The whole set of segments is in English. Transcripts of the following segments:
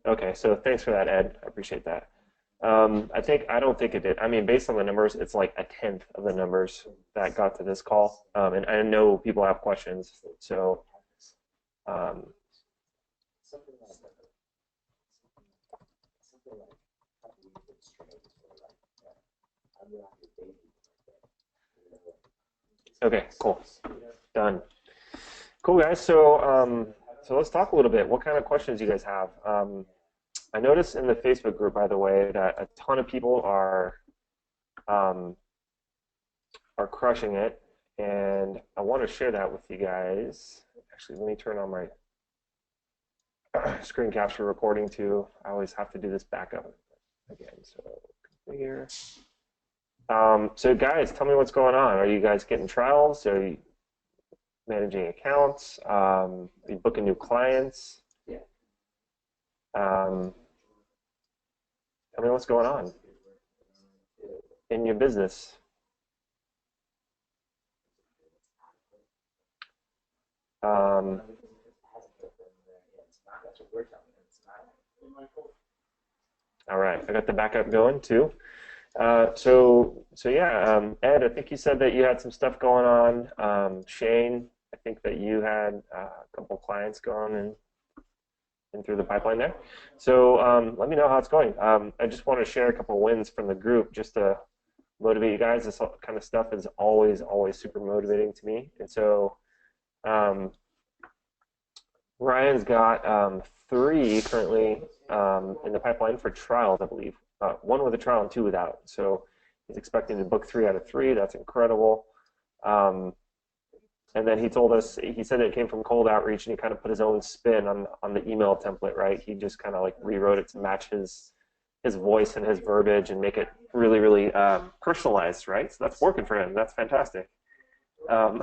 Okay, so thanks for that, Ed. I appreciate that. I don't think it did. I mean, based on the numbers, it's like a tenth of the numbers that got to this call. And I know people have questions, so um, okay, cool, done. Cool, guys. So let's talk a little bit. What kind of questions you guys have? I noticed in the Facebook group, by the way, that a ton of people um, are crushing it, and I want to share that with you guys. Actually, let me turn on my screen capture recording too. I always have to do this backup again. So configure. So guys, tell me what's going on. Are you guys getting trials? Are you managing accounts? Are you booking new clients? Um, tell me what's going on in your business. Um, all right, I got the backup going too. So yeah, Ed, I think you said that you had some stuff going on. Shane, I think that you had a couple clients going in through the pipeline there. So let me know how it's going. I just want to share a couple wins from the group just to motivate you guys. This kind of stuff is always super motivating to me. And so um, Ryan's got 3 currently in the pipeline for trials, I believe. 1 with a trial and 2 without. So he's expecting to book 3 out of 3. That's incredible. And then he told us, he said it came from cold outreach, and he kind of put his own spin on the email template, right? He just kind of like rewrote it to match his voice and his verbiage and make it really personalized, right? So that's working for him. That's fantastic. Um,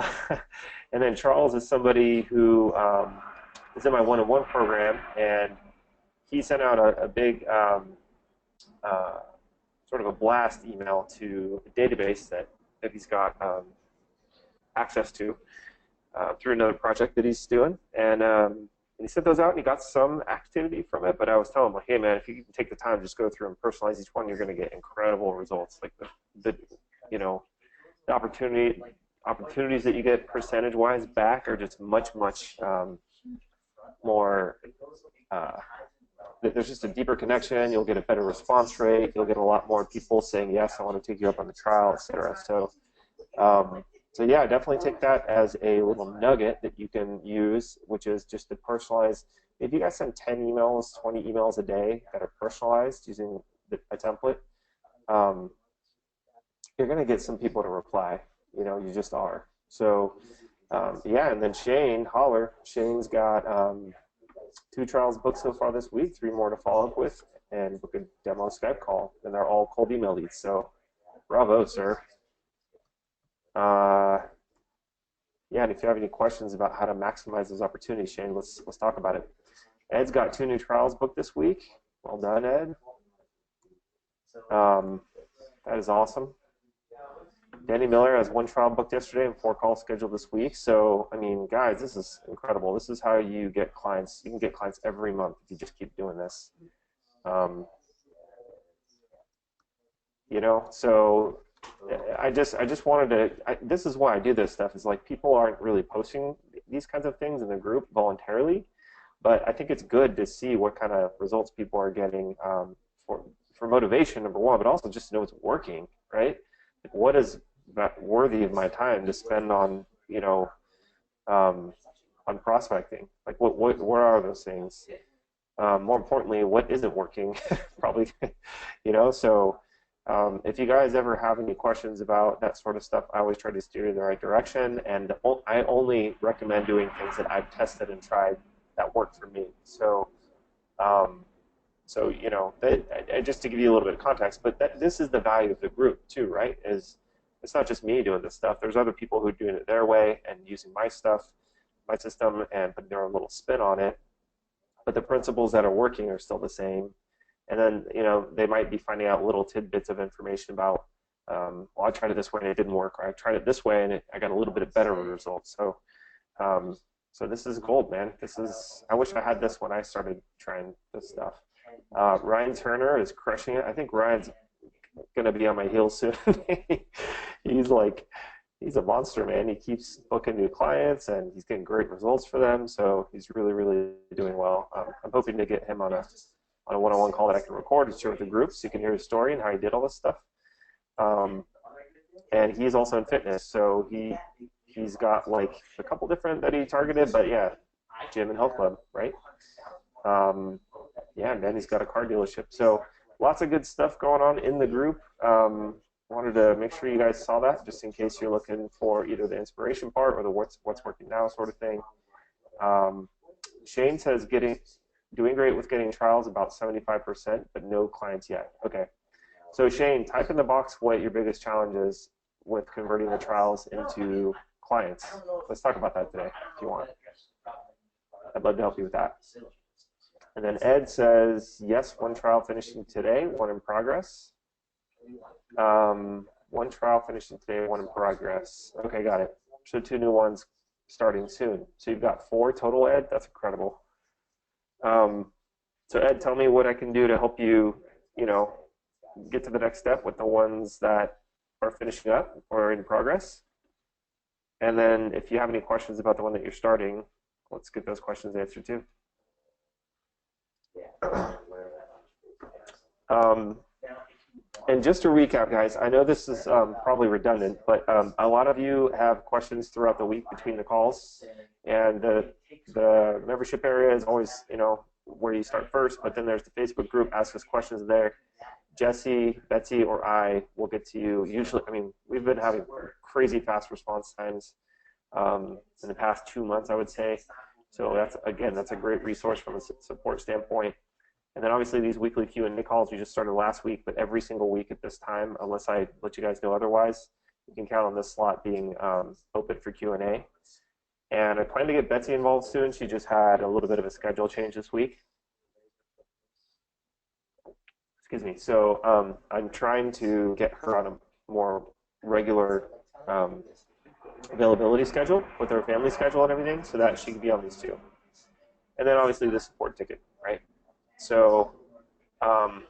and then Charles is somebody who is in my one-on-one program, and he sent out a big sort of a blast email to a database that he's got access to through another project that he's doing. And he sent those out, and he got some activity from it. But I was telling him, like, hey, man, if you take the time to just go through and personalize each one, you're going to get incredible results. Like the the opportunities that you get percentage-wise back are just much more. There's just a deeper connection. You'll get a better response rate. You'll get a lot more people saying, yes, I want to take you up on the trial, etc. So yeah, definitely take that as a little nugget that you can use, which is just to personalize. If you guys send 10 emails, 20 emails a day that are personalized using a template, you're going to get some people to reply. You just are. So yeah, and then Shane, holler. Shane's got 2 trials booked so far this week, 3 more to follow up with, and book a demo Skype call, and they're all cold email leads. So bravo, sir. Yeah, and if you have any questions about how to maximize those opportunities, Shane, let's talk about it. Ed's got 2 new trials booked this week. Well done, Ed. That is awesome. Danny Miller has 1 trial booked yesterday and 4 calls scheduled this week. So, I mean, guys, this is incredible. This is how you get clients. You can get clients every month if you just keep doing this. So I just wanted to. This is why I do this stuff. Is like people aren't really posting these kinds of things in the group voluntarily, but I think it's good to see what kind of results people are getting for motivation, number one, but also just to know it's working, right? Like, what is that worthy of my time to spend on on prospecting? Like what are those things? More importantly, what isn't working? Probably, So if you guys ever have any questions about that sort of stuff, I always try to steer you in the right direction, and I only recommend doing things that I've tested and tried that work for me. So, just to give you a little bit of context, but this is the value of the group too, right? It's not just me doing this stuff. There's other people who are doing it their way and using my stuff, my system, and putting their own little spin on it. But the principles that are working are still the same. And then, they might be finding out little tidbits of information about, well, I tried it this way and it didn't work, or I tried it this way and I got a little bit of better results. So So this is gold, man. I wish I had this when I started trying this stuff. Ryan Turner is crushing it. I think Ryan's going to be on my heels soon. He's like, he's a monster, man. He keeps booking new clients and he's getting great results for them. So he's really, really doing well. I'm hoping to get him on a one-on-one call that I can record and share with the group so you can hear his story and how he did all this stuff. And he's also in fitness, so he's got like a couple different that he targeted, but yeah, gym and health club, right? Yeah, and then he's got a car dealership. So lots of good stuff going on in the group. Wanted to make sure you guys saw that, just in case you're looking for either the inspiration part or the what's working now sort of thing. Shane says doing great with getting trials, about 75%, but no clients yet. Okay. So Shane, type in the box what your biggest challenge is with converting the trials into clients. Let's talk about that today, if you want. I'd love to help you with that. And then Ed says, yes, one trial finishing today, one in progress. One trial finishing today, one in progress. Okay, got it. So 2 new ones starting soon. So you've got 4 total, Ed? That's incredible. So Ed, tell me what I can do to help you, get to the next step with the ones that are finishing up or in progress. And then if you have any questions about the one that you're starting, let's get those questions answered too. And just to recap, guys, I know this is probably redundant, but a lot of you have questions throughout the week between the calls, and the membership area is always, where you start first, but then there's the Facebook group, ask us questions there. Jesse, Betsy, or I will get to you. Usually, we've been having crazy fast response times in the past 2 months, I would say. So that's a great resource from a support standpoint. And then obviously these weekly Q&A calls, we just started last week, but every single week at this time, unless I let you guys know otherwise, you can count on this slot being open for Q&A. And I plan to get Betsy involved soon. She just had a little bit of a schedule change this week. Excuse me. So I'm trying to get her on a more regular availability schedule with her family schedule and everything, so that she can be on these too. And then obviously the support ticket, right? So, and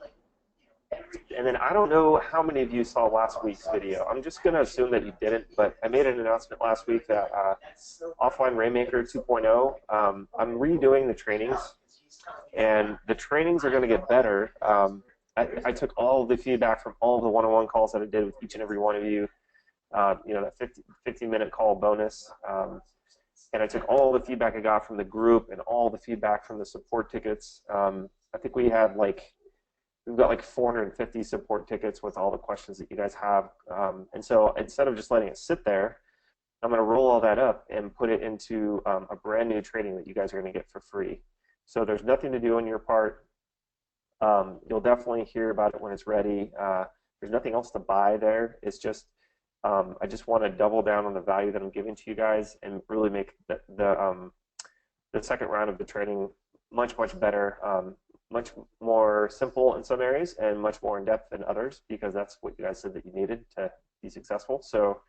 then I don't know how many of you saw last week's video. I'm just going to assume that you didn't, but I made an announcement last week that Offline Rainmaker 2.0, I'm redoing the trainings, and the trainings are going to get better. I took all of the feedback from all of the one-on-one calls that I did with each and every one of you, that 15-minute call bonus, and I took all the feedback I got from the group and all the feedback from the support tickets. I think we've got like 450 support tickets with all the questions that you guys have. And so instead of just letting it sit there, I'm going to roll all that up and put it into a brand new training that you guys are going to get for free. So there's nothing to do on your part. You'll definitely hear about it when it's ready. There's nothing else to buy there. It's just I just want to double down on the value that I'm giving to you guys and really make the second round of the training much better, much more simple in some areas and much more in depth than others, because that's what you guys said that you needed to be successful. So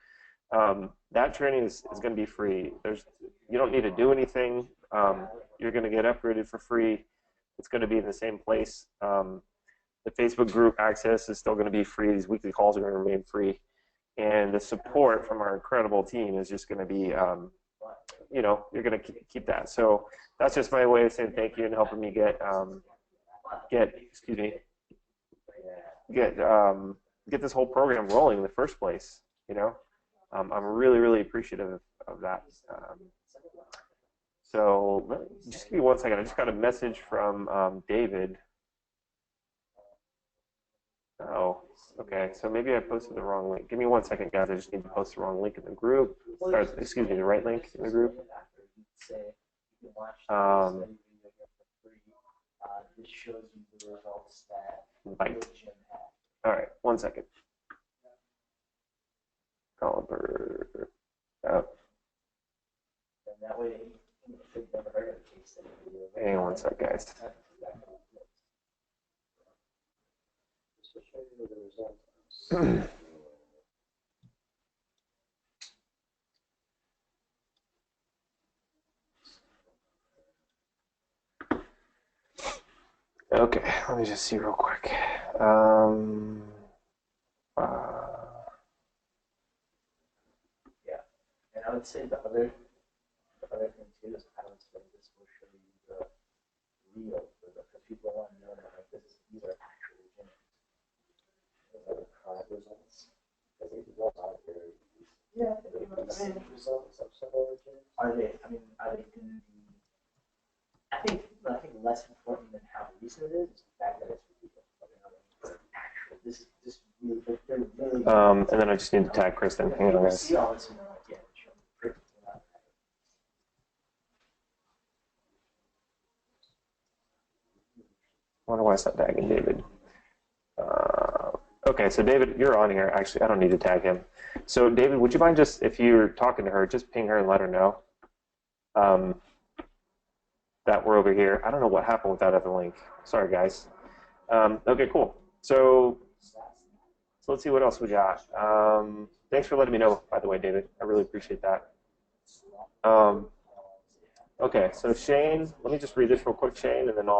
that training is going to be free. You don't need to do anything. You're going to get upgraded for free. It's going to be in the same place. The Facebook group access is still going to be free. These weekly calls are going to remain free. And the support from our incredible team is just going to be, you're going to keep that. So that's just my way of saying thank you and helping me get this whole program rolling in the first place. I'm really appreciative of that. So just give me 1 second. I just got a message from David. Oh, okay. So maybe I posted the wrong link. Give me 1 second, guys. I just need to post the wrong link in the group. Or, excuse me, the right link in the group. Right. All right. 1 second. Oliver. Hang on 1 sec, guys. Okay, let me just see real quick. Um, Yeah. And I would say the other thing too is I would say this will show you the real, because people want to know that like these are actual gems. Those are the current results. Because if you go out there, yeah, I mean, results of similar gems. Are they? I mean, are they going to be? I think less important than how recent it is the fact that it's real. Actual. This really they're really. and then I just need to tag Kristen. Hang on, guys. See all this, yeah, sure. I wonder why it's not tagging David. Okay, so David, you're on here. Actually, I don't need to tag him. So David, would you mind just, if you're talking to her, just ping her and let her know that we're over here. I don't know what happened with that other link. Sorry, guys. Okay, cool. So let's see what else we got. Thanks for letting me know, by the way, David. I really appreciate that. Okay, so Shane, let me just read this real quick, Shane, and then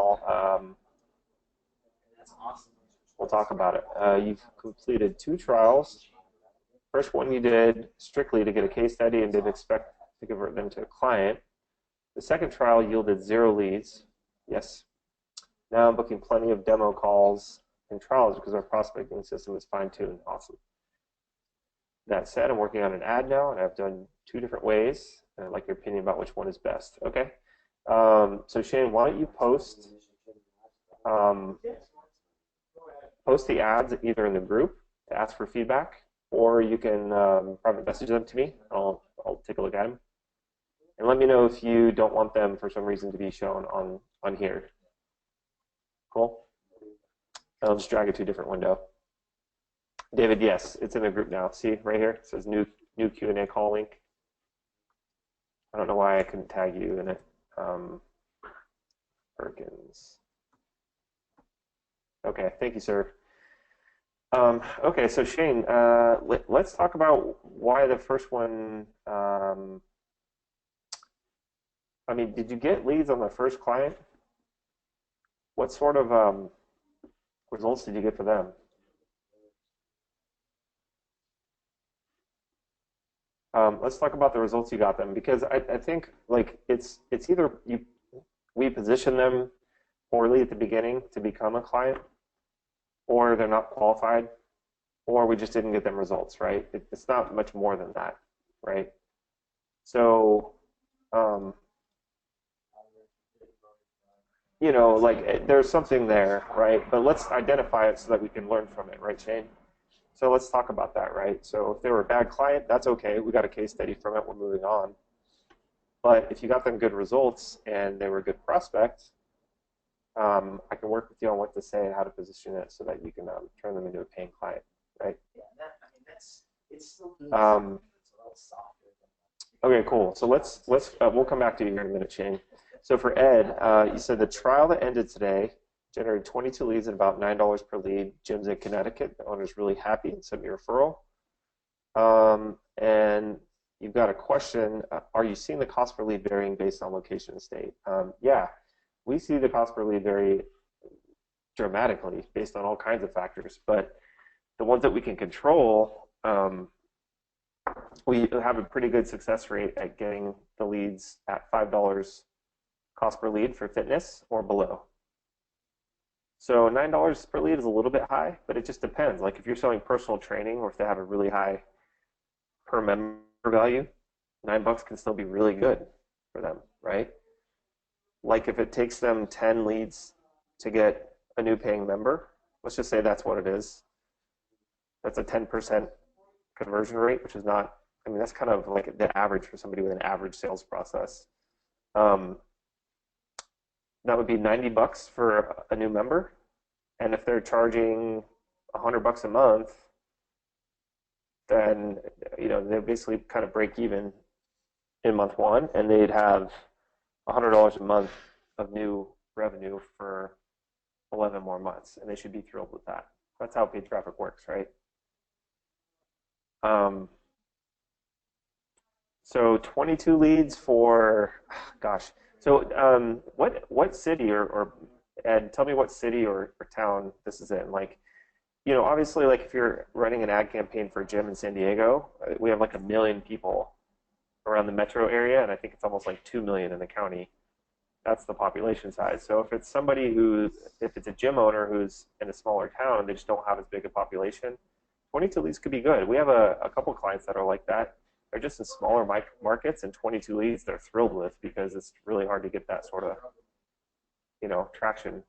we'll talk about it. You've completed 2 trials. First one you did strictly to get a case study and didn't expect to convert them to a client. The second trial yielded 0 leads. Yes. Now I'm booking plenty of demo calls and trials because our prospecting system is fine-tuned. Awesome. That said, I'm working on an ad now, and I've done 2 different ways, and I'd like your opinion about which one is best. Okay. So Shane, why don't you post the ads either in the group to ask for feedback, or you can private message them to me. I'll take a look at them. And let me know if you don't want them for some reason to be shown on here. Cool? I'll just drag it to a different window. David, yes, it's in the group now. See right here? It says new Q&A call link. I don't know why I couldn't tag you in it. Perkins. Okay, thank you, sir. Okay, so Shane, let's talk about why the first one. I mean, did you get leads on the first client? What sort of results did you get for them? Let's talk about the results you got them, because I think like it's either we position them poorly at the beginning to become a client, or they're not qualified, or we just didn't get them results, right? It's not much more than that, right? So, you know, like there's something there, right? But let's identify it so that we can learn from it, right, Shane? So let's talk about that, right? So if they were a bad client, that's okay. We got a case study from it. We're moving on. But if you got them good results and they were a good prospect, I can work with you on what to say and how to position it so that you can turn them into a paying client, right? Yeah, I mean it's still good. Um, It's a little softer okay, cool. So we'll come back to you here in a minute, Shane. So for Ed, you said the trial that ended today generated 22 leads at about $9 per lead. Jim's in Connecticut. The owner's really happy and sent me a referral. And you've got a question. Are you seeing the cost per lead varying based on location and state? Yeah, we see the cost per lead vary dramatically based on all kinds of factors. But the ones that we can control, we have a pretty good success rate at getting the leads at $5 cost per lead for fitness or below. So $9 per lead is a little bit high, but it just depends. Like if you're selling personal training or if they have a really high per member value, $9 can still be really good for them, right? Like if it takes them 10 leads to get a new paying member, let's just say that's what it is. That's a 10% conversion rate, which is not, I mean, that's kind of like the average for somebody with an average sales process. That would be $90 for a new member. And if they're charging $100 a month, then they basically kind of break even in month 1, and they'd have $100 a month of new revenue for 11 more months, and they should be thrilled with that. That's how paid traffic works, right? So 22 leads for, gosh. So what city or Ed, tell me what city or town this is in. Like, obviously, like if you're running an ad campaign for a gym in San Diego, we have like 1 million people around the metro area, and I think it's almost like 2 million in the county. That's the population size. So if it's a gym owner who's in a smaller town, they just don't have as big a population. 22 leads could be good. We have a couple clients that are like that. They're just in smaller markets, and 22 leads they're thrilled with because it's really hard to get that sort of, traction.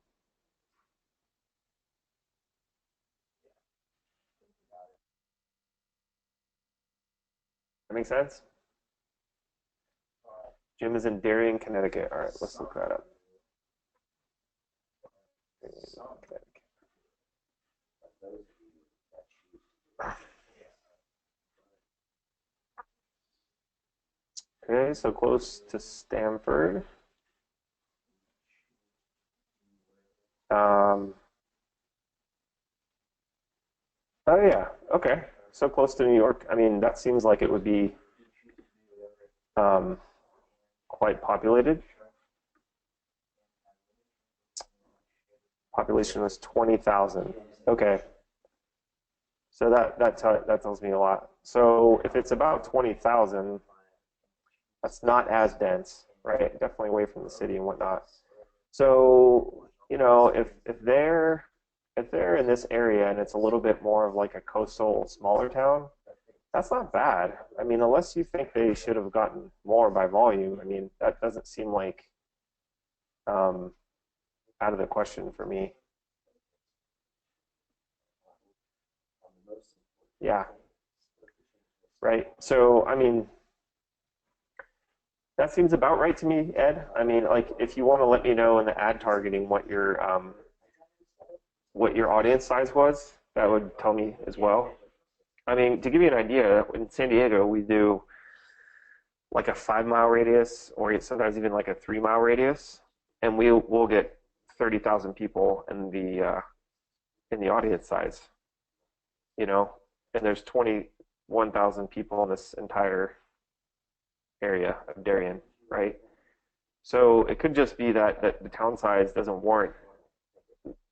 That makes sense? Gym is in Darien, Connecticut. All right, let's look that up. Okay, so close to Stanford. Um, oh yeah, okay. So close to New York. I mean, that seems like it would be um, quite populated. Population was 20,000. Okay, so that tells me a lot. So if it's about 20,000, that's not as dense, right? Definitely away from the city and whatnot. So, if they're in this area and it's a little bit more of like a coastal smaller town, that's not bad. I mean, unless you think they should have gotten more by volume, I mean, that doesn't seem like um, out of the question for me. Yeah, right. So, I mean, that seems about right to me, Ed. I mean, like, if you want to let me know in the ad targeting what your audience size was, that would tell me as well. I mean, to give you an idea, in San Diego, we do like a 5 mile radius, or sometimes even like a 3 mile radius, and we'll get 30,000 people in the audience size, you know, and there's 21,000 people in this entire area of Darien, right? So it could just be that the town size doesn't warrant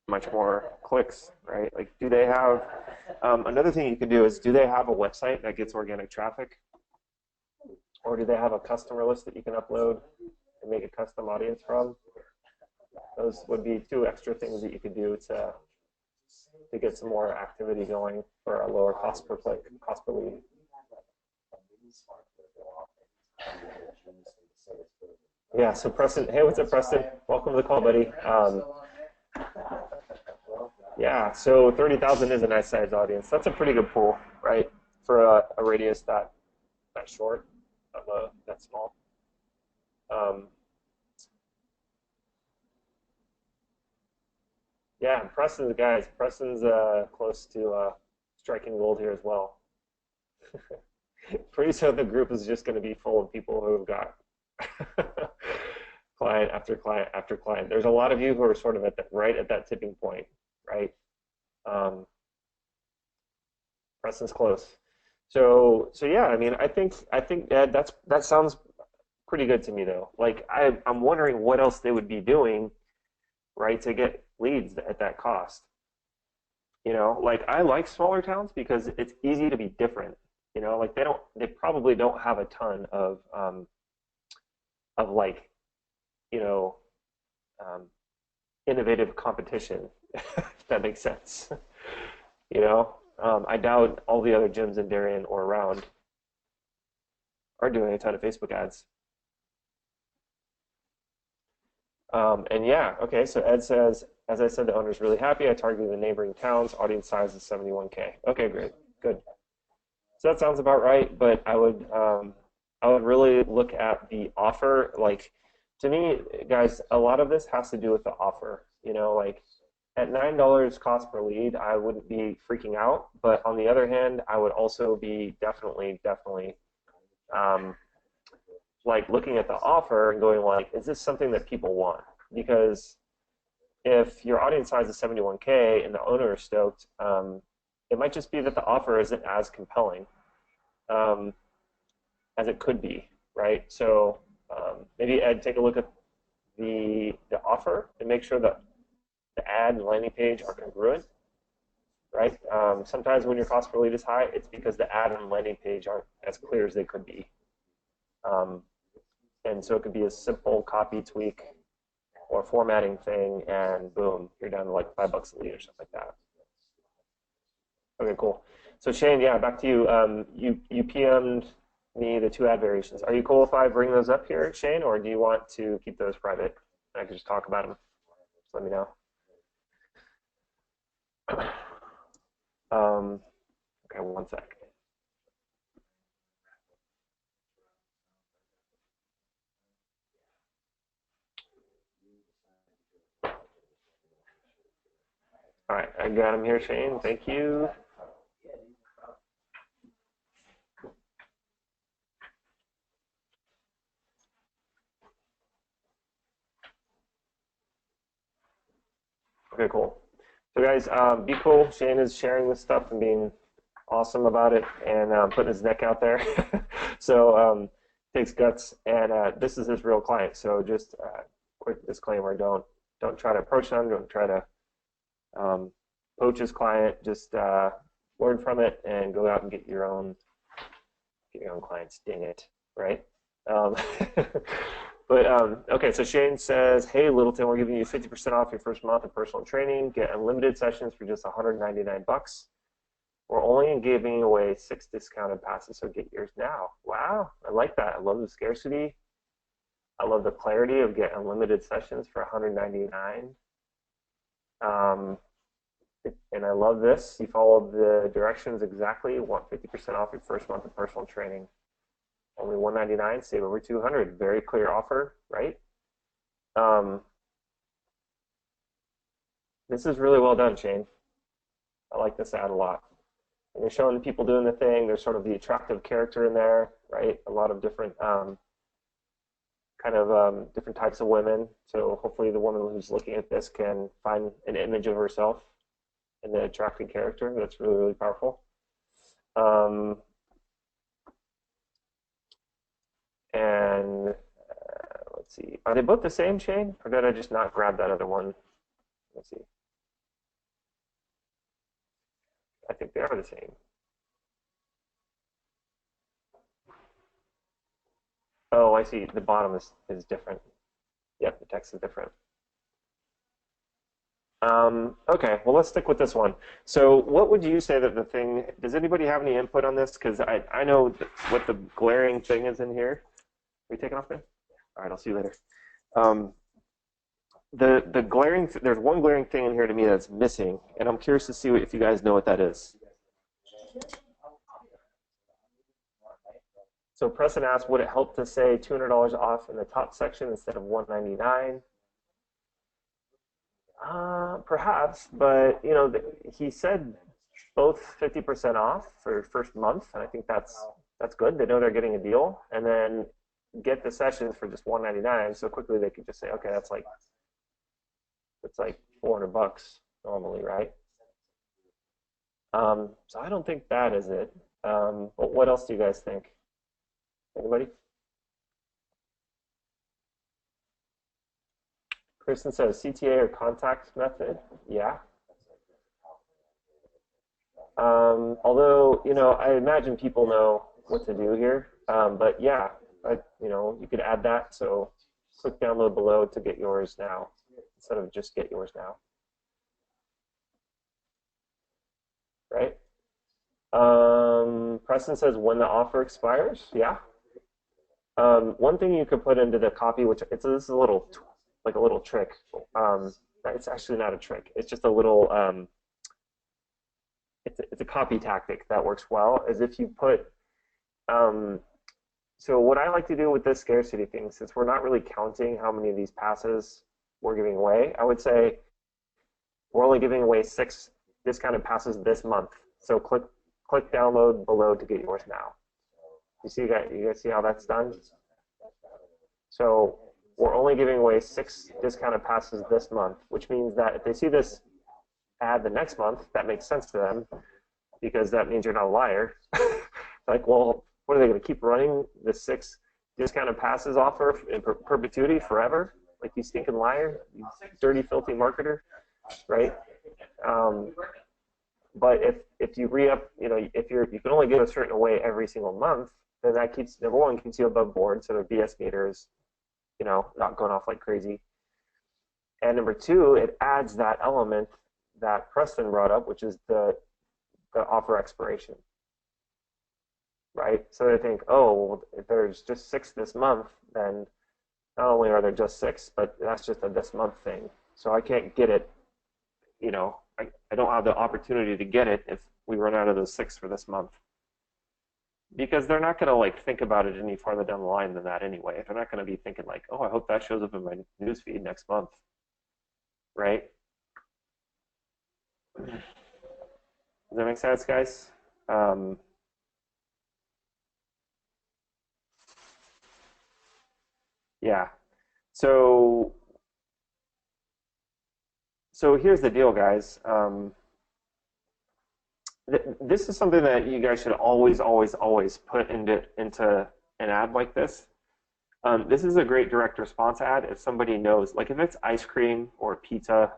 much more clicks, right? Like, do they have another thing you could do is do they have a website that gets organic traffic, or do they have a customer list that you can upload and make a custom audience from? Those would be two extra things that you could do to get some more activity going for a lower cost per click, cost per lead. Yeah, so Preston, hey, what's up, Preston? Welcome to the call, buddy. Yeah, so 30,000 is a nice sized audience. That's a pretty good pool, right? For a radius that short, that small. Um, yeah, and Preston's close to striking gold here as well. Pretty soon the group is just going to be full of people who have got client after client after client. There's a lot of you who are sort of right at that tipping point, right? Um, Preston's close. So yeah, I mean, I think that sounds pretty good to me though. Like I'm wondering what else they would be doing, right, to get leads at that cost. Like I like smaller towns because it's easy to be different. Like they probably don't have a ton of like, you know, um, innovative competition, if that makes sense. I doubt all the other gyms in Darien or around are doing a ton of Facebook ads. And yeah, okay, so Ed says, as I said, the owner's really happy. I targeted the neighboring towns. Audience size is 71K. Okay, great, good. So that sounds about right, but I would really look at the offer. Like, to me, guys, a lot of this has to do with the offer. Like at $9 cost per lead, I wouldn't be freaking out. But on the other hand, I would also be definitely um, like looking at the offer and going like, is this something that people want? Because if your audience size is 71K and the owner is stoked, it might just be that the offer isn't as compelling um, as it could be, right? So maybe Ed, take a look at the offer and make sure that ad and landing page are congruent, right? Sometimes when your cost per lead is high, it's because the ad and landing page aren't as clear as they could be. And so it could be a simple copy tweak or formatting thing, and boom, you're down to like $5 a lead or something like that. Okay, cool. So Shane, yeah, back to you. You PM'd me the 2 ad variations. Are you cool if I bring those up here, Shane, or do you want to keep those private? I can just talk about them. Just let me know. Okay, one sec. All right, I got them here, Shane. Thank you. Okay, cool. So guys, be cool. Shane is sharing this stuff and being awesome about it and putting his neck out there. So takes guts, and this is his real client. So just quick disclaimer: don't try to approach them. Don't try to poach his client. Just learn from it and go out and get your own clients. Dang it, right? But okay, so Shane says, hey, Littleton, we're giving you 50% off your first month of personal training. Get unlimited sessions for just $199. We're only giving away 6 discounted passes, so get yours now. Wow, I like that. I love the scarcity. I love the clarity of get unlimited sessions for $199. And I love this. You followed the directions exactly. You want 50% off your first month of personal training. Only $199, save over $200. Very clear offer, right? This is really well done, Shane. I like this ad a lot. And you're showing people doing the thing. There's sort of the attractive character in there, right? A lot of different different types of women. So hopefully the woman who's looking at this can find an image of herself in the attractive character. That's really, really powerful. And let's see, are they both the same, Shane? Or did I just not grab that other one? Let's see. I think they are the same. Oh, I see. The bottom is different. Yep, the text is different. Okay, well, let's stick with this one. So what would you say that the thing, does anybody have any input on this? Because I know what the glaring thing is in here. Are you taking off, man? All right, I'll see you later. The glaring, there's one glaring thing in here to me that's missing, and I'm curious to see if you guys know what that is. So Preston asked, would it help to say $200 off in the top section instead of $199? Perhaps, but you know, he said both 50% off for first month, and I think that's good. They know they're getting a deal, and then get the sessions for just $199. So quickly they could just say, okay, that's like $400 normally, right? So I don't think that is it. But what else do you guys think? Anybody? Kristen says CTA or contact method. Yeah. Although, you know, I imagine people know what to do here. But yeah, you know, you could add that. So click download below to get yours now instead of just get yours now. Right? Preston says when the offer expires. Yeah. One thing you could put into the copy, which this is a little like a little trick. It's actually not a trick. It's just a little. It's a copy tactic that works well. Is if you put. So what I like to do with this scarcity thing, since we're not really counting how many of these passes we're giving away, I would say we're only giving away 6 discounted passes this month. So click download below to get yours now. You guys see how that's done? So we're only giving away 6 discounted passes this month, which means that if they see this ad the next month, that makes sense to them because that means you're not a liar. Like, well, what are they going to keep running the 6 discounted passes offer in perpetuity forever? Like, you stinking liar, you dirty, filthy marketer. right? But if you re-up, if you can only give a certain away every single month, then that keeps, number one, keeps you above board, so the BS meter is, not going off like crazy. And number two, it adds that element that Preston brought up, which is the offer expiration, right? So they think, oh, well, if there's just 6 this month, then not only are there just 6, but that's just a this month thing. So I can't get it, I don't have the opportunity to get it if we run out of those 6 for this month. Because they're not going to like think about it any farther down the line than that anyway. They're not going to be thinking like, oh, I hope that shows up in my newsfeed next month, right? Does that make sense, guys? Yeah. So here's the deal, guys. This is something that you guys should always, always, always put into an ad like this. This is a great direct response ad if somebody knows, like if it's ice cream or pizza,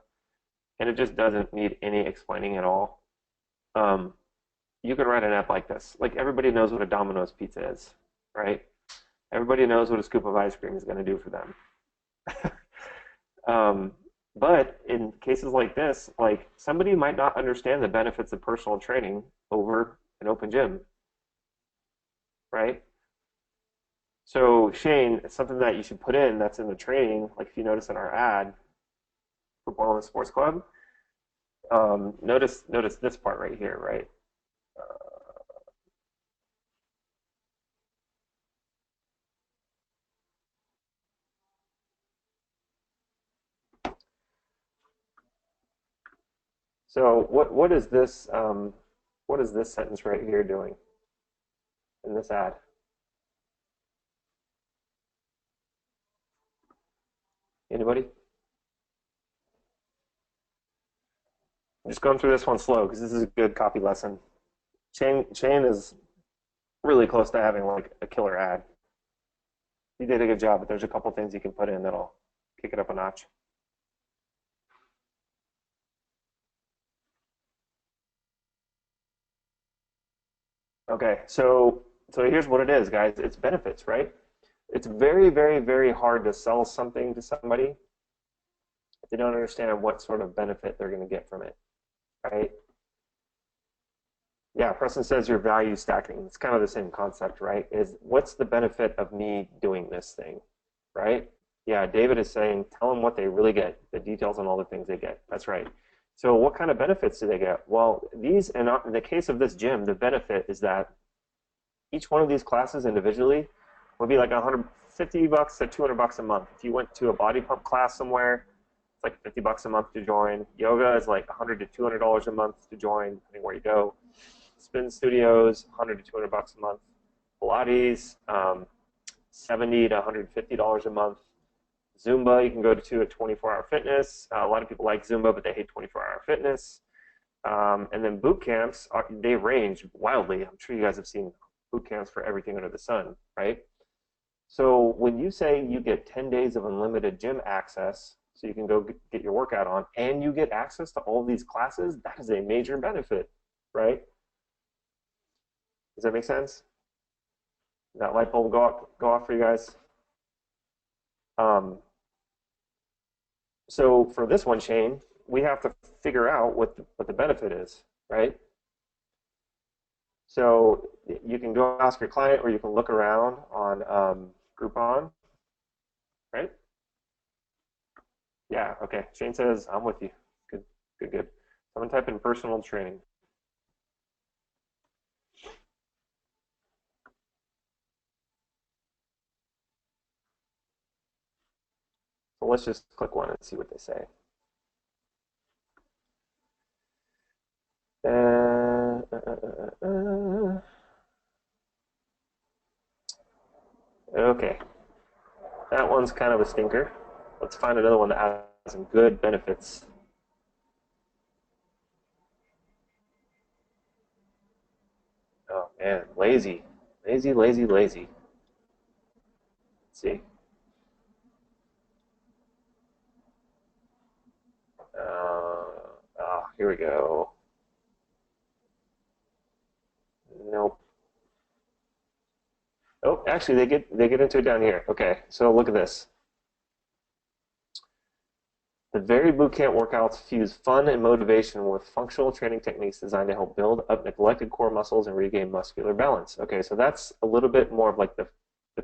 and it just doesn't need any explaining at all. You can write an ad like this. Like everybody knows what a Domino's pizza is, right? Everybody knows what a scoop of ice cream is going to do for them. But in cases like this, like somebody might not understand the benefits of personal training over an open gym, right? So Shane, it's something that you should put in that's in the training, like if you notice in our ad for Portland Sports Club, notice this part right here, right? So what is this sentence right here doing in this ad? Anybody? I'm just going through this one slow because this is a good copy lesson. Shane is really close to having like a killer ad. You did a good job, but there's a couple things you can put in that'll kick it up a notch. Okay, so here's what it is, guys. It's benefits, right? It's very, very, very hard to sell something to somebody if they don't understand what sort of benefit they're going to get from it, right? Yeah, Preston says your value stacking. It's kind of the same concept, right? Is what's the benefit of me doing this thing, right? Yeah, David is saying tell them what they really get, the details on all the things they get. That's right. So what kind of benefits do they get? Well, these, in the case of this gym, the benefit is that each one of these classes individually would be like $150 to $200 a month. If you went to a body pump class somewhere, it's like $50 a month to join. Yoga is like $100 to $200 a month to join, depending where you go. Spin studios, $100 to $200 a month. Pilates, $70 to $150 a month. Zumba, you can go to a 24-hour fitness. A lot of people like Zumba, but they hate 24-hour fitness. And then boot camps, they range wildly. I'm sure you guys have seen boot camps for everything under the sun, right? So when you say you get 10 days of unlimited gym access, so you can go get your workout on, and you get access to all these classes, that is a major benefit, right? Does that make sense? That light bulb go off for you guys? So for this one, Shane, we have to figure out what the benefit is, right? So you can go ask your client, or you can look around on Groupon, right? Yeah, okay. Shane says, I'm with you. Good, good, good. Someone type in personal training. So let's just click one and see what they say. Okay, that one's kind of a stinker. Let's find another one that has some good benefits. Oh man, lazy, lazy, lazy, lazy. Let's see. Here we go. Nope. Oh, actually, they get into it down here. Okay, so look at this. The varied bootcamp workouts fuse fun and motivation with functional training techniques designed to help build up neglected core muscles and regain muscular balance. Okay, so that's a little bit more of like the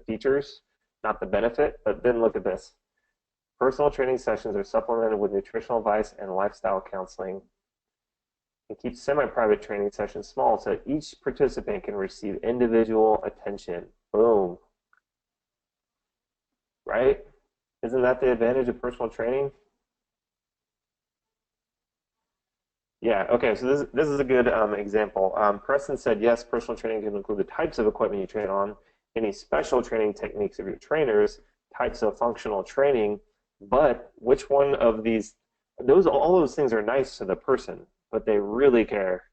features, not the benefit. But then look at this. Personal training sessions are supplemented with nutritional advice and lifestyle counseling. And keep semi-private training sessions small so each participant can receive individual attention. Boom. Right? Isn't that the advantage of personal training? Yeah, okay, so this is a good example. Preston said, yes, personal training can include the types of equipment you train on, any special training techniques of your trainers, types of functional training, but which one of these, all those things are nice to the person, but they really care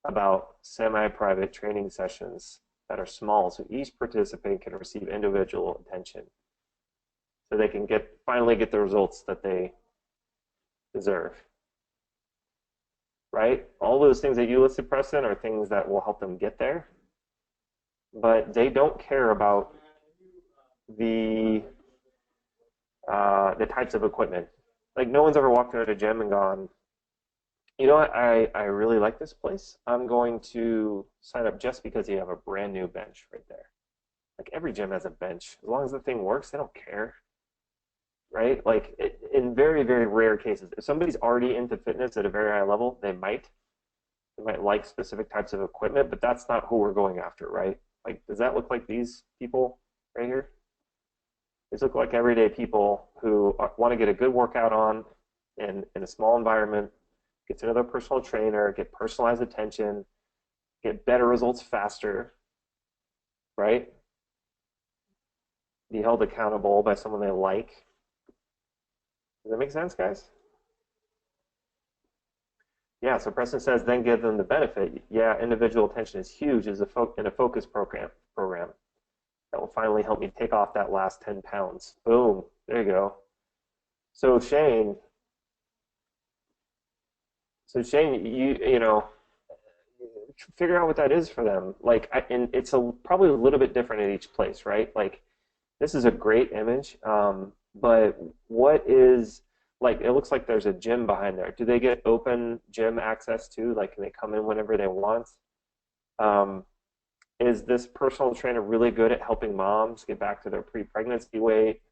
about semi-private training sessions that are small, so each participant can receive individual attention, so they can finally get the results that they deserve. Right? All those things that you listed, Preston, are things that will help them get there, but they don't care about the types of equipment. Like no one's ever walked into a gym and gone, you know what, I really like this place. I'm going to sign up just because you have a brand new bench right there. Like every gym has a bench. As long as the thing works, they don't care. Right? Like in very, very rare cases, if somebody's already into fitness at a very high level, they might like specific types of equipment, but that's not who we're going after, right? Like, does that look like these people right here? These look like everyday people who want to get a good workout on in a small environment, get to know their personal trainer, get personalized attention, get better results faster, right? Be held accountable by someone they like. Does that make sense, guys? Yeah, so Preston says, then give them the benefit. Yeah, individual attention is huge in a focus program that will finally help me take off that last 10 pounds. Boom, there you go. So Shane, you know, figure out what that is for them. Like, and it's probably a little bit different at each place, right? Like, this is a great image, but what is, like, it looks like there's a gym behind there. Do they get open gym access too? Like, can they come in whenever they want? Is this personal trainer really good at helping moms get back to their pre-pregnancy weight?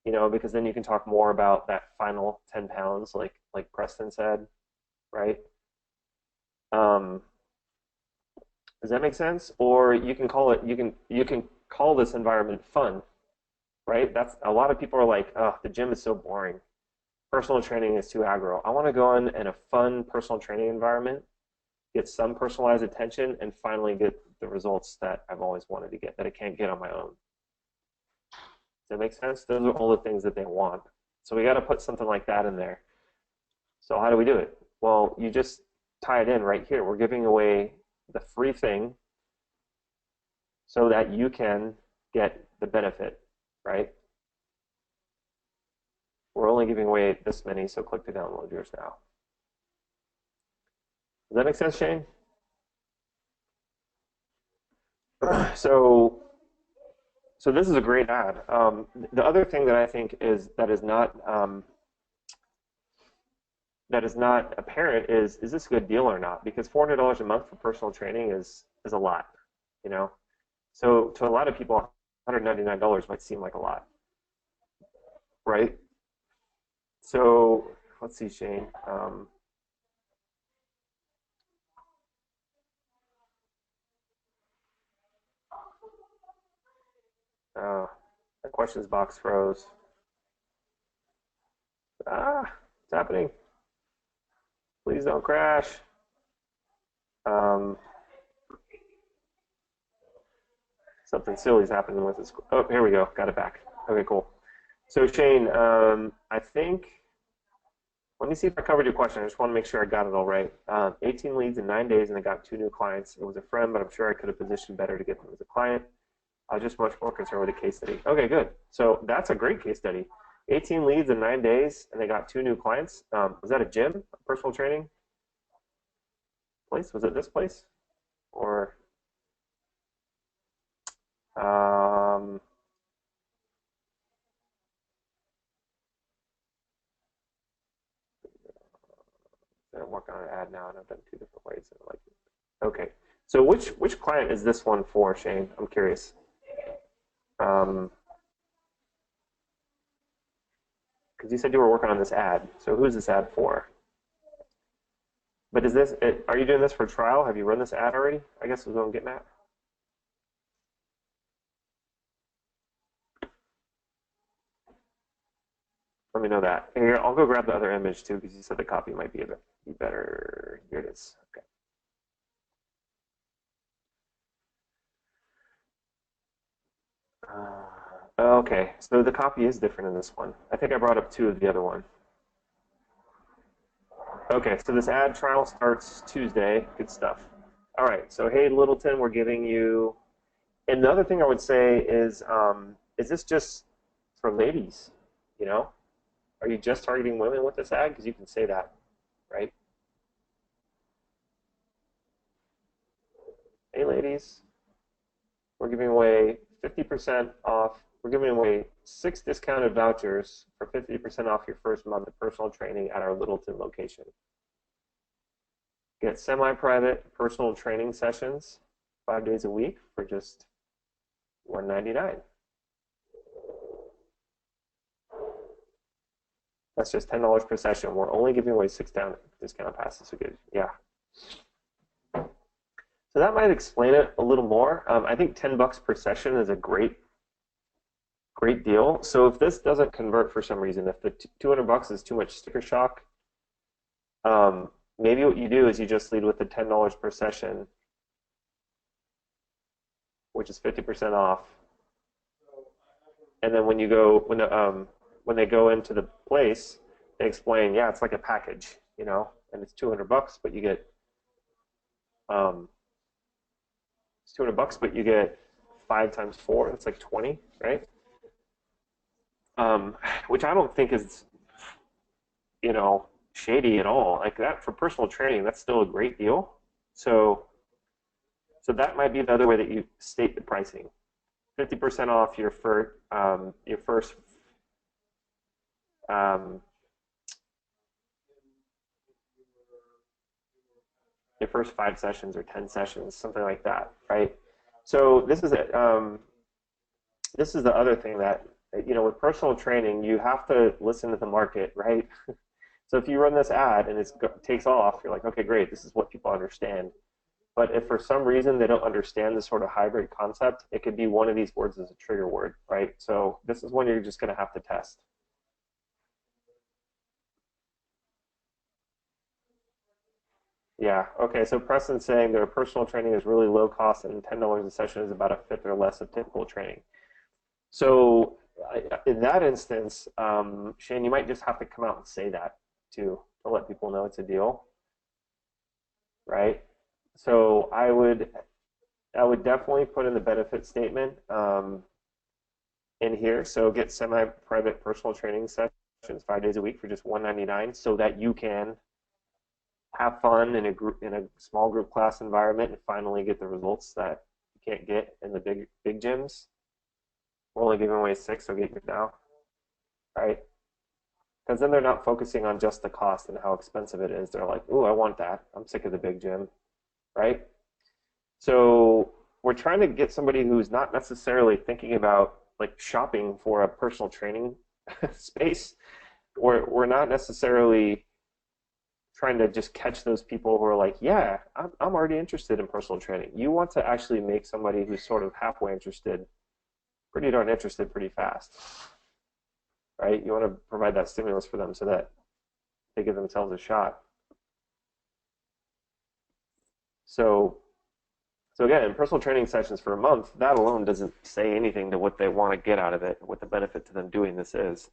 You know, because then you can talk more about that final 10 pounds, like Preston said, right? Um, does that make sense? Or you can call it, you can call this environment fun, right? That's a lot of people are like, oh, the gym is so boring. Personal training is too aggro. I want to go in a fun personal training environment, get some personalized attention, and finally get the results that I've always wanted to get that I can't get on my own. Does that make sense? Those are all the things that they want. So we got to put something like that in there. So how do we do it? Well, you just tie it in right here. We're giving away the free thing so that you can get the benefit, right? We're only giving away this many, so click to download yours now. Does that make sense, Shane? So this is a great ad. The other thing that I think that is not apparent is this a good deal or not? Because $400 a month for personal training is a lot, you know. So to a lot of people, $199 might seem like a lot, right? So let's see, Shane. The questions box froze. It's happening. Please don't crash. Something silly is happening with this. Oh, here we go. Got it back. Okay, cool. So Shane, I think, let me see if I covered your question. I just want to make sure I got it all right. 18 leads in 9 days, and I got 2 new clients. It was a friend, but I'm sure I could have positioned better to get them as a client. I was just much more concerned with the case study. Okay, good. So that's a great case study. 18 leads in 9 days, and they got 2 new clients. Was that a gym, personal training? place? Was it this place? Or um, I'm working on an ad now, and I've done two different ways. And I like it. Okay, so which client is this one for, Shane? I'm curious. Um, because you said you were working on this ad. So who's this ad for? But is this? Are you doing this for trial? Have you run this ad already? I guess is what I'm getting at. Let me know that. Here, I'll go grab the other image too, because you said the copy might be better. Here it is. Okay. Okay, so the copy is different in this one. I think I brought up two of the other one. Okay, so this ad trial starts Tuesday. Good stuff. All right, so hey, Littleton, we're giving you. And the other thing I would say is this just for ladies? You know, are you just targeting women with this ad? Because you can say that, right? Hey, ladies, we're giving away 50% off. We're giving away 6 discounted vouchers for 50% off your first month of personal training at our Littleton location. Get semi-private personal training sessions 5 days a week for just $199. That's just $10 per session. We're only giving away 6 discount passes. So good, yeah. So that might explain it a little more. I think $10 per session is a great deal. So if this doesn't convert for some reason, if the $200 is too much sticker shock, maybe what you do is you just lead with the $10 per session, which is 50% off. And then when they go into the place, they explain, yeah, it's like a package, you know, and it's $200, but you get it's $200, but you get 5 times 4. That's like 20, right? Which I don't think is, you know, shady at all. Like that for personal training, that's still a great deal. So that might be the other way that you state the pricing. 50% off your first um, your first 5 sessions or 10 sessions, something like that, right? So this is the other thing that, you know, with personal training, you have to listen to the market, right? So if you run this ad and it takes off, you're like, okay, great, this is what people understand. But if for some reason they don't understand this sort of hybrid concept, it could be one of these words as a trigger word, right? So this is one you're just going to have to test. Yeah, okay, so Preston's saying their personal training is really low cost and $10 a session is about a fifth or less of typical training. So in that instance, Shane, you might just have to come out and say that to let people know it's a deal, right? So I would definitely put in the benefit statement in here. So get semi-private personal training sessions 5 days a week for just $199, so that you can have fun in a small group class environment and finally get the results that you can't get in the big gyms. We're only giving away 6, so get yours now, right? Because then they're not focusing on just the cost and how expensive it is. They're like, ooh, I want that. I'm sick of the big gym, right? So we're trying to get somebody who's not necessarily thinking about like shopping for a personal training space. We're not necessarily trying to just catch those people who are like, yeah, I'm already interested in personal training. You want to actually make somebody who's sort of halfway interested pretty darn interested pretty fast, right? You want to provide that stimulus for them so that they give themselves a shot. So again, in personal training sessions for a month, that alone doesn't say anything to what they want to get out of it, what the benefit to them doing this is.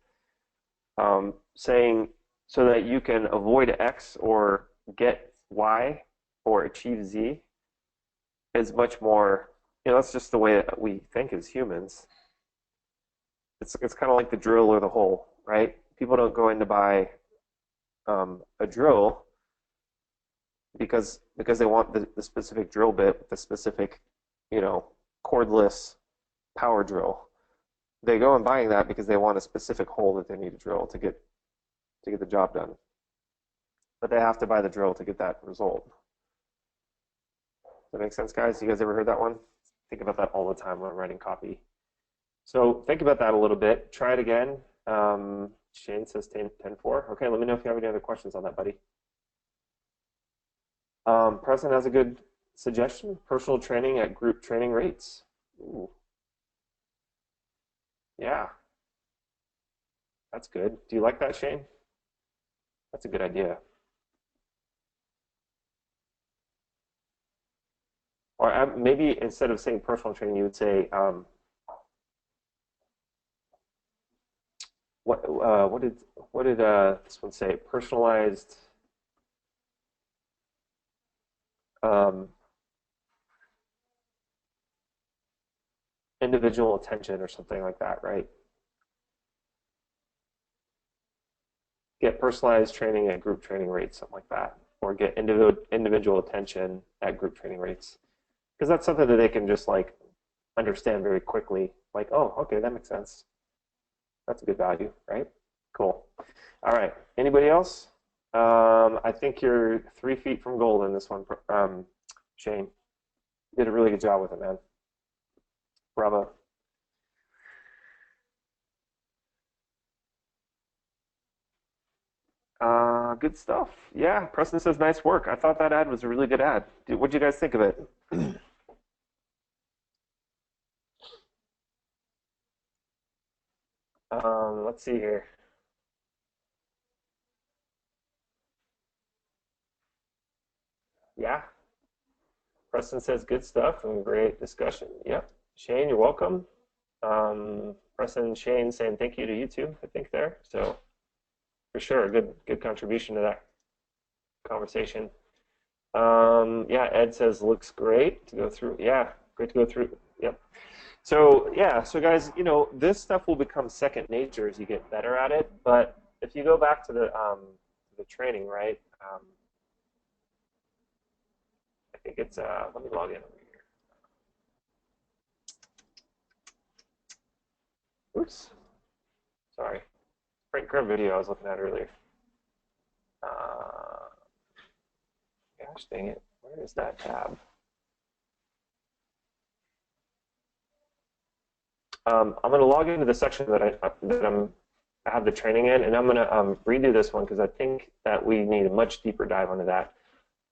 Saying so that you can avoid X or get Y or achieve Z is much more, you know, that's just the way that we think as humans. It's kind of like the drill or the hole, right? People don't go in to buy a drill because they want the specific drill bit with the specific, you know, cordless power drill. They go and buying that because they want a specific hole that they need to drill to get the job done. But they have to buy the drill to get that result. Does that make sense, guys? You guys ever heard that one? Think about that all the time when I'm writing copy. So think about that a little bit. Try it again. Shane says 10-4. Okay, let me know if you have any other questions on that, buddy. Preston has a good suggestion. Personal training at group training rates. Ooh. Yeah, that's good. Do you like that, Shane? That's a good idea. Or maybe instead of saying personal training, you would say, what did this one say? Personalized individual attention or something like that, right? Get personalized training at group training rates, something like that, or get individual attention at group training rates, because that's something that they can just like understand very quickly. Like, oh, okay, that makes sense. That's a good value, right? Cool. All right. Anybody else? I think you're 3 feet from gold in this one, Shane. You did a really good job with it, man. Bravo. Good stuff. Yeah, Preston says nice work. I thought that ad was a really good ad. What'd you guys think of it? Let's see here. Yeah, Preston says good stuff and great discussion. Yep. Shane, you're welcome. Preston and Shane saying thank you to you too, I think there. So for sure, a good contribution to that conversation. Yeah, Ed says looks great to go through. Yeah, great to go through. Yep. So yeah, so guys, you know, this stuff will become second nature as you get better at it. But if you go back to the training, right? I think it's let me log in over here. Oops, sorry. Frank curve video I was looking at earlier. Gosh dang it, where is that tab? I'm going to log into the section that I have the training in, and I'm going to redo this one because I think that we need a much deeper dive into that.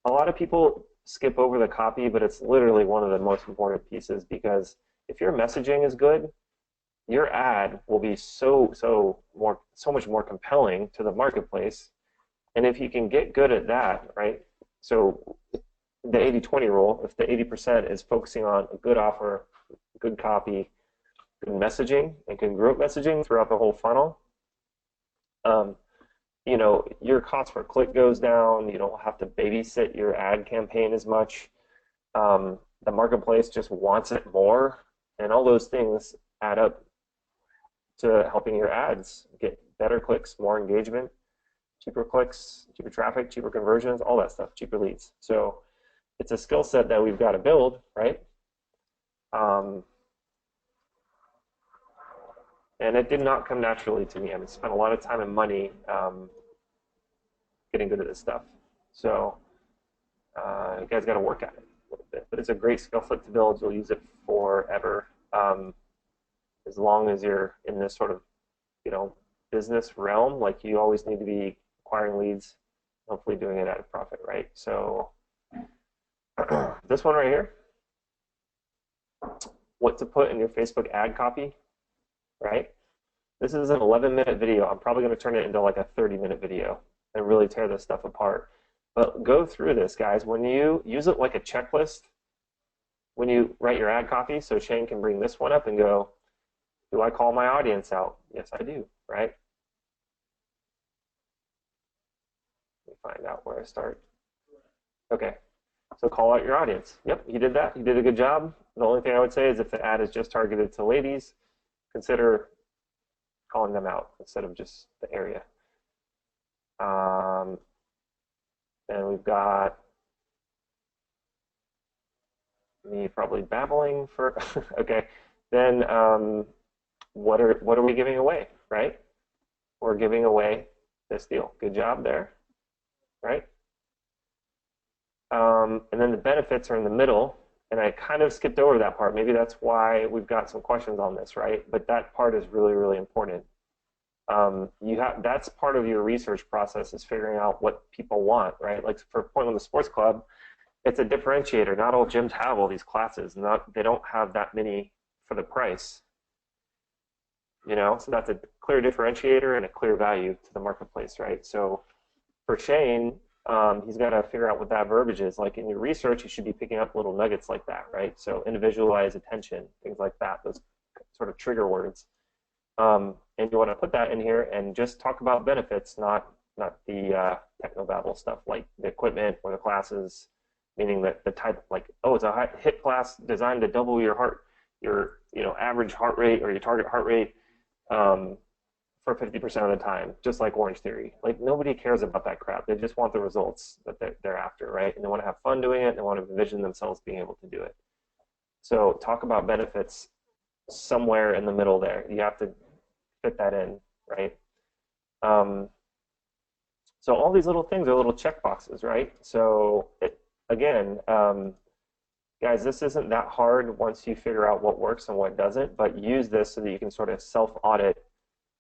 A lot of people skip over the copy, but it's literally one of the most important pieces, because if your messaging is good, your ad will be so much more compelling to the marketplace. And if you can get good at that, right? So the 80-20 rule, if the 80% is focusing on a good offer, good copy, good messaging, and congruent messaging throughout the whole funnel, you know, your cost per click goes down. You don't have to babysit your ad campaign as much. The marketplace just wants it more, and all those things add up to helping your ads get better clicks, more engagement, cheaper clicks, cheaper traffic, cheaper conversions, all that stuff, cheaper leads. So it's a skill set that we've got to build, right? And it did not come naturally to me. I mean, spent a lot of time and money getting good at this stuff. So you guys got to work at it a little bit. But it's a great skill set to build. You'll use it forever, as long as you're in this sort of, you know, business realm. Like, you always need to be acquiring leads, hopefully doing it at a profit, right? So this one right here, what to put in your Facebook ad copy, right? This is an 11-minute video. I'm probably going to turn it into like a 30-minute video and really tear this stuff apart. But go through this, guys. When you use it like a checklist, when you write your ad copy, so Shane can bring this one up and go, do I call my audience out? Yes, I do, right? Let me find out where I start. Okay, so call out your audience. Yep, you did that. You did a good job. The only thing I would say is if the ad is just targeted to ladies, consider calling them out instead of just the area. And we've got me probably babbling for, okay, then what are we giving away, right? We're giving away this deal. Good job there, right? And then the benefits are in the middle, and I kind of skipped over that part. Maybe that's why we've got some questions on this, right? But that part is really, really important. That's part of your research process, is figuring out what people want, right? Like for Portland Sports Club, it's a differentiator. Not all gyms have all these classes. They don't have that many for the price, so that's a clear differentiator and a clear value to the marketplace, right? So for Shane, he's got to figure out what that verbiage is. Like in your research, you should be picking up little nuggets like that, right? So individualized attention, things like that, those sort of trigger words. And you want to put that in here and just talk about benefits, not the technobabble stuff like the equipment or the classes, meaning that the type, like, oh, it's a HIIT class designed to double your average heart rate or your target heart rate for 50% of the time, just like Orange Theory. Like, nobody cares about that crap. They just want the results that they're after, right? And they want to have fun doing it, and they want to envision themselves being able to do it. So talk about benefits somewhere in the middle there. You have to fit that in, right? So all these little things are little check boxes, right? So again, guys, this isn't that hard once you figure out what works and what doesn't, but use this so that you can sort of self-audit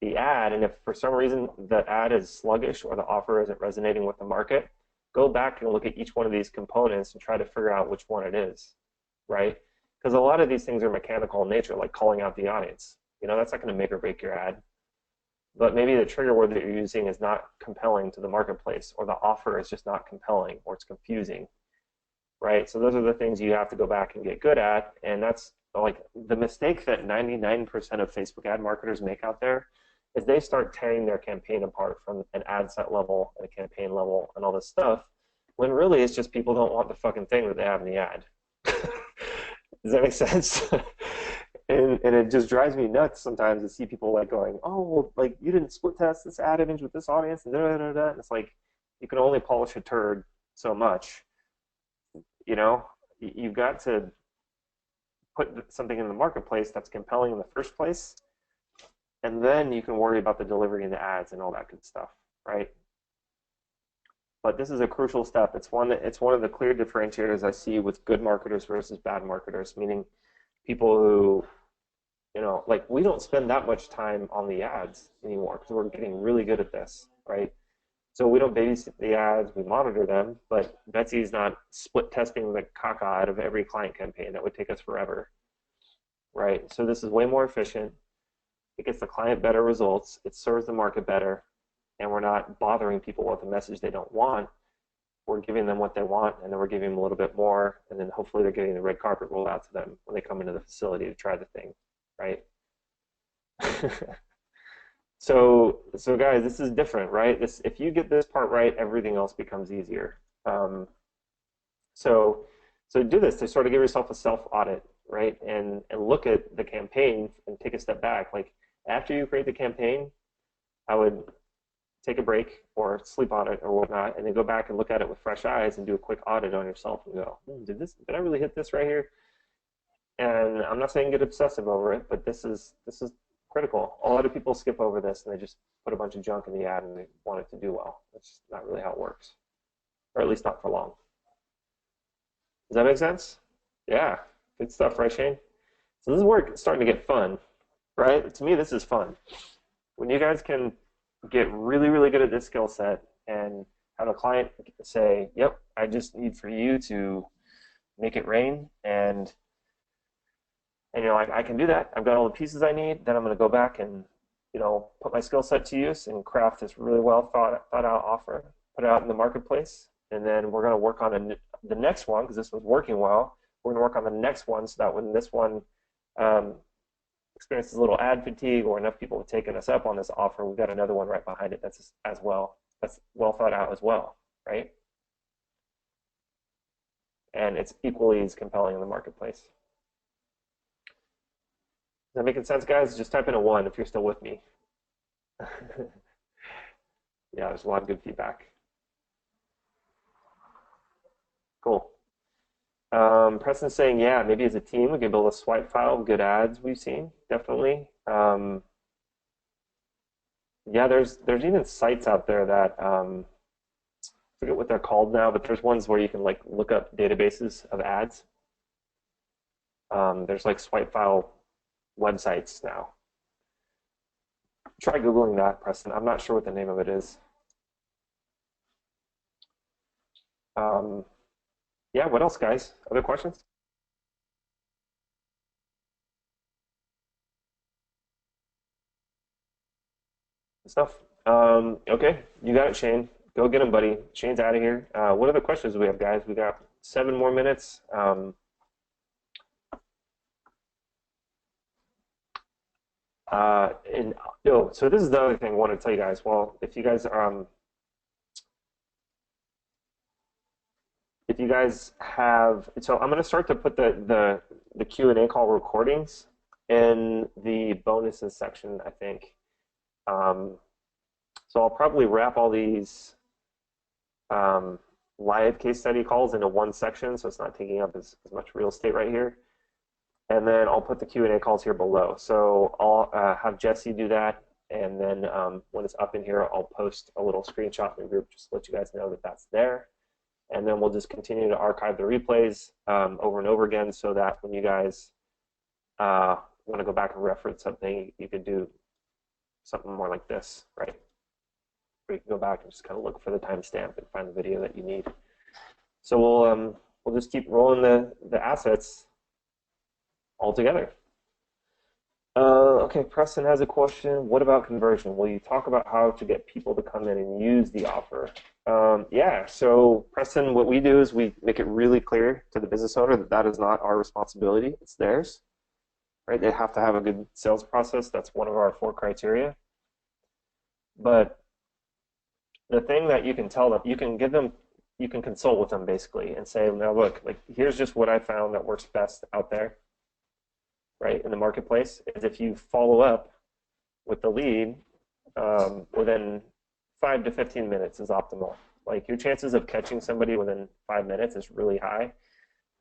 the ad. And if for some reason the ad is sluggish or the offer isn't resonating with the market, go back and look at each one of these components and try to figure out which one it is, right? Because a lot of these things are mechanical in nature, like calling out the audience. That's not going to make or break your ad. But maybe the trigger word that you're using is not compelling to the marketplace, or the offer is just not compelling, or it's confusing, right? So those are the things you have to go back and get good at. And that's like the mistake that 99% of Facebook ad marketers make out there, is they start tearing their campaign apart from an ad set level and a campaign level and all this stuff, when really it's just people don't want the fucking thing that they have in the ad. Does that make sense? And it just drives me nuts sometimes to see people like going, oh, well, like, you didn't split test this ad image with this audience, and da, da, da, da. And it's like, you can only polish a turd so much. You've got to put something in the marketplace that's compelling in the first place, and then you can worry about the delivery and the ads and all that good stuff, right? But this is a crucial step. It's one of the clear differentiators I see with good marketers versus bad marketers, meaning people who, like, we don't spend that much time on the ads anymore because we're getting really good at this, right? So we don't babysit the ads, we monitor them, but Betsy's not split testing the caca out of every client campaign. That would take us forever, right? So this is way more efficient. It gets the client better results, it serves the market better, and we're not bothering people with a message they don't want. We're giving them what they want, and then we're giving them a little bit more, and then hopefully they're getting the red carpet rolled out to them when they come into the facility to try the thing, right? So guys, this is different, right? If you get this part right, everything else becomes easier. So do this to sort of give yourself a self-audit, right? And look at the campaign and take a step back. Like, after you create the campaign, I would take a break or sleep on it or whatnot, and then go back and look at it with fresh eyes and do a quick audit on yourself and go, did I really hit this right here? And I'm not saying get obsessive over it, but this is critical. A lot of people skip over this and they just put a bunch of junk in the ad and they want it to do well. That's not really how it works, or at least not for long. Does that make sense? Yeah, good stuff, right, Shane? So this is where it's starting to get fun, right? To me, this is fun. When you guys can get really, really good at this skill set and have a client say, yep, I just need for you to make it rain, and I can do that. I've got all the pieces I need. Then I'm going to go back and put my skill set to use and craft this really well thought out offer, put it out in the marketplace, and then we're going to work on the next one, because this one's working well. We're going to work on the next one so that when this one experiences a little ad fatigue, or enough people have taken us up on this offer, we've got another one right behind it that's well thought out as well, right? And it's equally as compelling in the marketplace. Is that making sense, guys? Just type in a 1 if you're still with me. Yeah, there's a lot of good feedback. Cool. Preston's saying, yeah, maybe as a team we could build a swipe file of good ads we've seen, definitely. Yeah, there's even sites out there that I forget what they're called now, but there's ones where you can like look up databases of ads. There's like swipe file websites now. Try Googling that, Preston. I'm not sure what the name of it is. Um, yeah, what else, guys? Other questions? Stuff. Okay, you got it, Shane. Go get him, buddy. Shane's out of here. What other questions do we have, guys? We got 7 more minutes. And oh, so this is the other thing I want to tell you guys. Well, if you guys have, so I'm going to start to put the Q&A call recordings in the bonuses section, I think. So I'll probably wrap all these live case study calls into one section, so it's not taking up as much real estate right here. And then I'll put the Q&A calls here below. So I'll have Jesse do that, and then when it's up in here, I'll post a little screenshot in the group just to let you guys know that that's there. And then we'll just continue to archive the replays over and over again so that when you guys want to go back and reference something, you could do something more like this, right? Where you can go back and just kind of look for the timestamp and find the video that you need. So we'll just keep rolling the assets all together. Okay, Preston has a question. What about conversion? Will you talk about how to get people to come in and use the offer? Yeah, so Preston, what we do is we make it really clear to the business owner that that is not our responsibility, it's theirs, right? They have to have a good sales process. That's one of our 4 criteria. But the thing that you can tell them, you can consult with them basically and say, now look, like here's just what I found that works best out there, right, in the marketplace, is if you follow up with the lead within 5 to 15 minutes is optimal. Like your chances of catching somebody within 5 minutes is really high.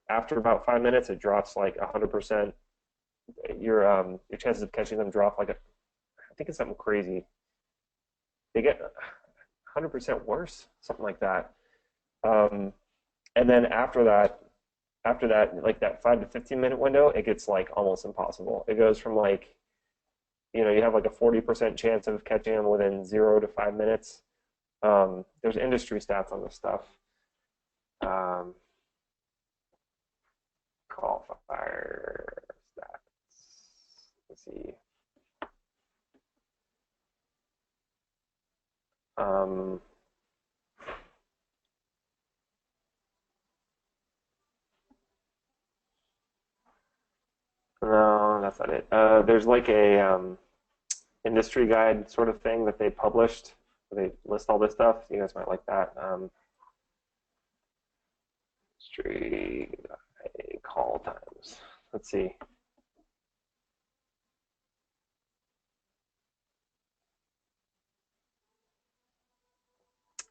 After about 5 minutes, it drops like 100%. Your chances of catching them drop like I think it's something crazy. They get 100% worse, something like that. And then after that, like that 5 to 15 minute window, it gets like almost impossible. It goes from like, you have like a 40% chance of catching them within 0 to 5 minutes. There's industry stats on this stuff. Call fire stats. Let's see. No, that's not it. There's like a industry guide sort of thing that they published. Where they list all this stuff. You guys might like that. Industry call times. Let's see.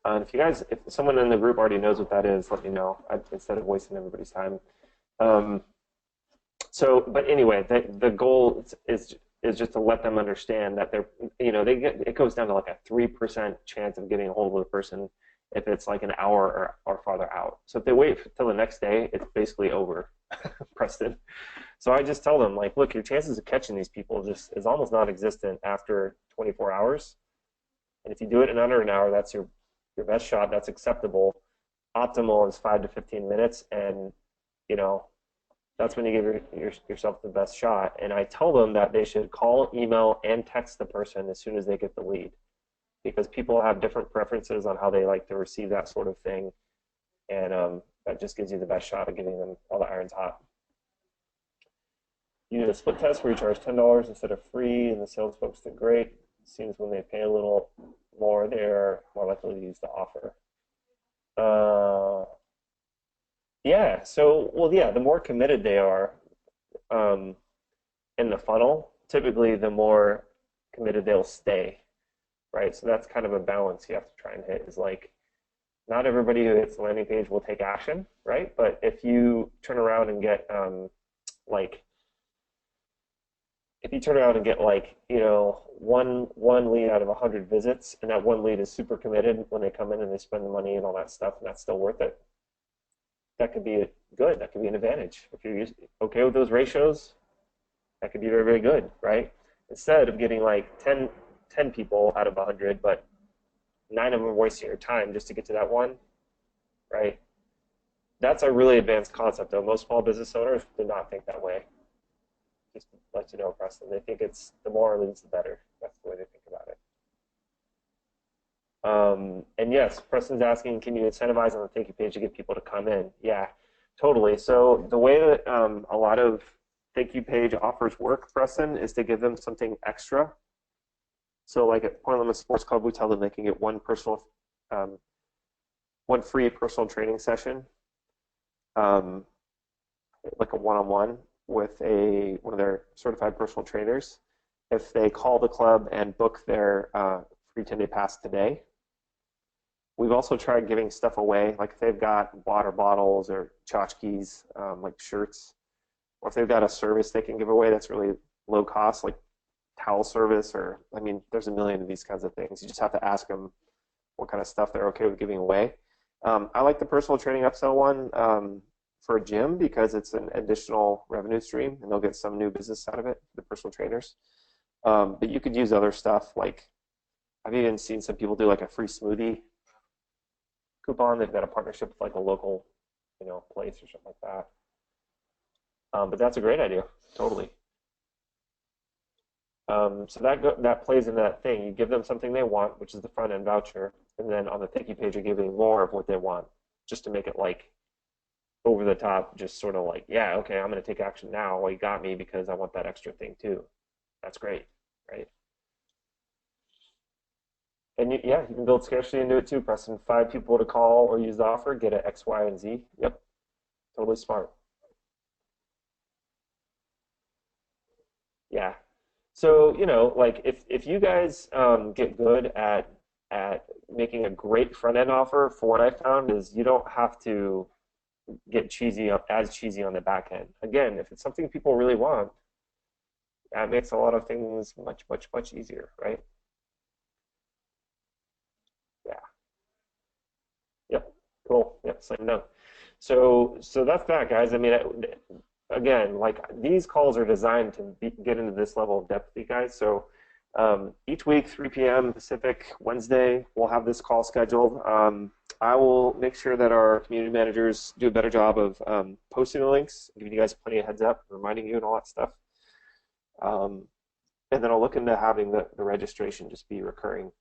If someone in the group already knows what that is, let me know instead of wasting everybody's time. But anyway, the goal is just to let them understand that it goes down to like a 3% chance of getting a hold of the person if it's like an hour or farther out. So if they wait till the next day, it's basically over, Preston. So I just tell them like, look, your chances of catching these people just is almost non-existent after 24 hours. And if you do it in under an hour, that's your best shot. That's acceptable. Optimal is 5 to 15 minutes, and that's when you give yourself the best shot. And I tell them that they should call, email, and text the person as soon as they get the lead, because people have different preferences on how they like to receive that sort of thing, and that just gives you the best shot of getting them all the irons hot. You did a split test where you charge $10 instead of free, and the sales folks did great. It seems when they pay a little more, they're more likely to use the offer. Yeah, so, well, yeah, the more committed they are in the funnel, typically the more committed they'll stay, right? So that's kind of a balance you have to try and hit, is like, not everybody who hits the landing page will take action, right? But if you turn around and get like if you turn around and get like one lead out of 100 visits, and that one lead is super committed when they come in and they spend the money and all that stuff, and that's still worth it, that could be good. That could be an advantage. If you're okay with those ratios, that could be very, very good, right? Instead of getting like 10 people out of 100, but 9 of them are wasting your time just to get to that one, right? That's a really advanced concept, though. Most small business owners do not think that way. Just to let you know, Preston, they think it's the more leads, the better. That's the way they think about it. And yes, Preston's asking, can you incentivize on the thank you page to get people to come in? Yeah, totally. So the way that a lot of thank you page offers work, Preston, is to give them something extra. So like at Point Limit Sports Club, we tell them they can get one free personal training session, like a one-on-one with one of their certified personal trainers, if they call the club and book their free 10-day pass today. We've also tried giving stuff away, like if they've got water bottles or tchotchkes, like shirts, or if they've got a service they can give away that's really low cost, like towel service, or I mean, there's a million of these kinds of things. You just have to ask them what kind of stuff they're okay with giving away. I like the personal training upsell one for a gym because it's an additional revenue stream, and they'll get some new business out of it, the personal trainers. But you could use other stuff, like I've even seen some people do like a free smoothie coupon. They've got a partnership with like a local, place or something like that. But that's a great idea, totally. So that plays into that thing. You give them something they want, which is the front end voucher, and then on the thank you page, you're giving more of what they want, just to make it like over the top, just sort of like, yeah, okay, I'm going to take action now. Well, you got me because I want that extra thing too. That's great, right? And yeah, you can build scarcity into it too. Pressing 5 people to call or use the offer, get a X, Y, and Z. Yep, totally smart. Yeah. So, like if you guys get good at making a great front end offer, for what I found is you don't have to get cheesy on the back end. Again, if it's something people really want, that makes a lot of things much, much, much easier, right? Yeah. Yep. Cool. Yep. Same note. So that's that, guys. I mean, again, like these calls are designed to get into this level of depth, you guys. So each week, 3 p.m. Pacific, Wednesday, we'll have this call scheduled. I will make sure that our community managers do a better job of posting the links, giving you guys plenty of heads up, reminding you and all that stuff. And then I'll look into having the registration just be recurring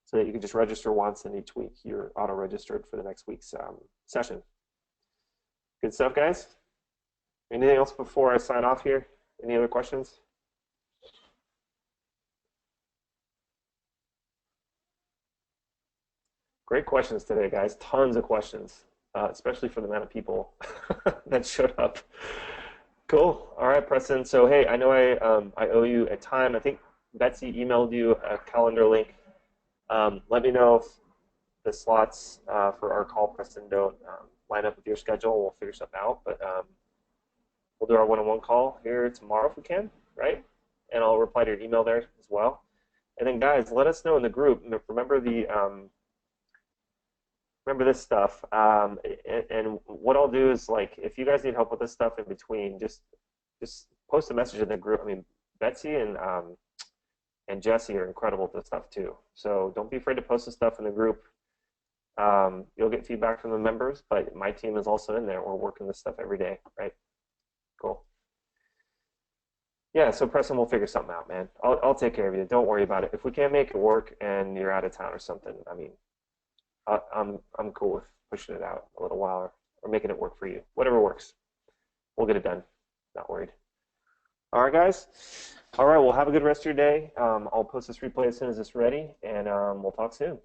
so that you can just register once and each week you're auto-registered for the next week's session. Good stuff, guys? Anything else before I sign off here? Any other questions? Great questions today, guys. Tons of questions, especially for the amount of people that showed up. Cool. All right, Preston. So, hey, I know I owe you a time. I think Betsy emailed you a calendar link. Let me know if the slots for our call, Preston, don't line up with your schedule. We'll figure something out. But we'll do our one-on-one call here tomorrow if we can, right? And I'll reply to your email there as well. And then, guys, let us know in the group. Remember this stuff. And what I'll do is, like, if you guys need help with this stuff in between, just post a message in the group. I mean, Betsy and Jesse are incredible at this stuff too. So don't be afraid to post the stuff in the group. You'll get feedback from the members, but my team is also in there. We're working this stuff every day, right? Cool. Yeah, so Preston, we'll figure something out, man. I'll take care of you. Don't worry about it. If we can't make it work and you're out of town or something, I mean, I'm cool with pushing it out a little while or making it work for you. Whatever works. We'll get it done. Not worried. All right, guys. All right, well, have a good rest of your day. I'll post this replay as soon as it's ready, and we'll talk soon.